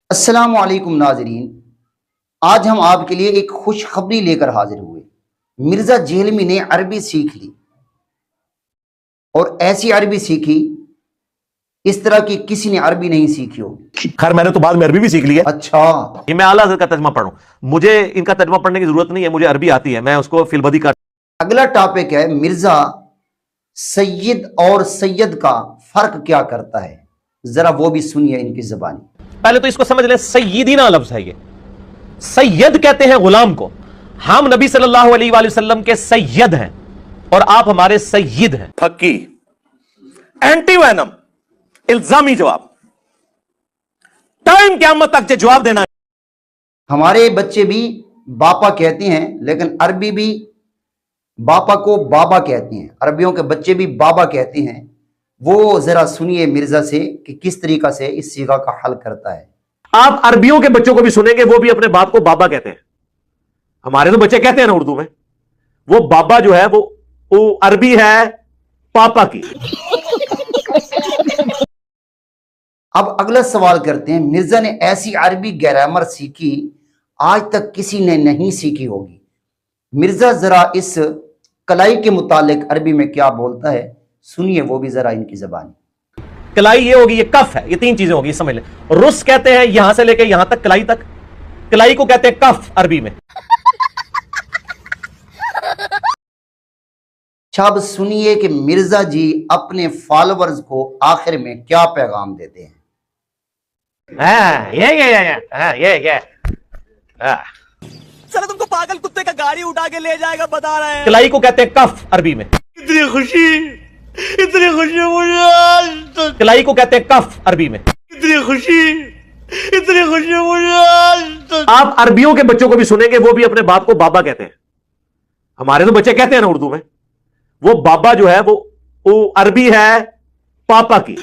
السلام علیکم ناظرین، آج ہم آپ کے لیے ایک خوشخبری لے کر حاضر ہوئے۔ مرزا جہلمی نے عربی سیکھ لی اور ایسی عربی سیکھی اس طرح کی کسی نے عربی نہیں سیکھی ہوگی۔ خیر میں نے تو بعد میں عربی بھی سیکھ لی ہے۔ اچھا، یہ میں اعلیٰ حضرت کا ترجمہ پڑھوں، مجھے ان کا ترجمہ پڑھنے کی ضرورت نہیں ہے، مجھے عربی آتی ہے، میں اس کو فی البدی کر۔ اگلا ٹاپک ہے مرزا سید اور سید کا فرق کیا کرتا ہے، ذرا وہ بھی سنیے ان کی زبانی۔ پہلے تو اس کو سمجھ لیں، سیدینا لفظ ہے، یہ سید کہتے ہیں غلام کو۔ ہم نبی صلی اللہ علیہ وآلہ وسلم کے سید ہیں اور آپ ہمارے سید ہیں۔ پھکی اینٹی وینم الزامی جواب، ٹائم قیامت تک جواب دینا۔ ہمارے بچے بھی باپا کہتے ہیں، لیکن عربی بھی باپا کو بابا کہتے ہیں، عربیوں کے بچے بھی بابا کہتے ہیں۔ وہ ذرا سنیے مرزا سے کہ کس طریقہ سے اس صیغہ کا حل کرتا ہے۔ آپ عربیوں کے بچوں کو بھی سنیں گے، وہ بھی اپنے باپ کو بابا کہتے ہیں۔ ہمارے تو بچے کہتے ہیں نا اردو میں، وہ بابا جو ہے وہ عربی ہے پاپا کی۔ اب اگلا سوال کرتے ہیں، مرزا نے ایسی عربی گرامر سیکھی آج تک کسی نے نہیں سیکھی ہوگی۔ مرزا ذرا اس کلائی کے متعلق عربی میں کیا بولتا ہے، سنیے وہ بھی ذرا ان کی زبانی۔ کلائی یہ ہوگی، یہ کف ہے، یہ تین چیزیں ہوگی، سمجھ لیں۔ رس کہتے ہیں یہاں سے لے کے یہاں تک، کلائی تک، کلائی کو کہتے ہیں کف عربی میں۔ اب سنیے کہ مرزا جی اپنے فالورز کو آخر میں کیا پیغام دیتے ہیں۔ سر تم کو پاگل کتے کا گاڑی اٹھا کے لے جائے گا بتا رہے ہیں۔ کلائی کو کہتے ہیں کف عربی میں۔ اتنی خوشی مجھے آج تک، کلائی کو کہتے ہیں کف عربی میں۔ اتنی خوشی مجھے آج تک۔ آپ عربیوں کے بچوں کو بھی سنیں گے، وہ بھی اپنے باپ کو بابا کہتے ہیں۔ ہمارے تو بچے کہتے ہیں نا اردو میں، وہ بابا جو ہے وہ عربی ہے پاپا کی۔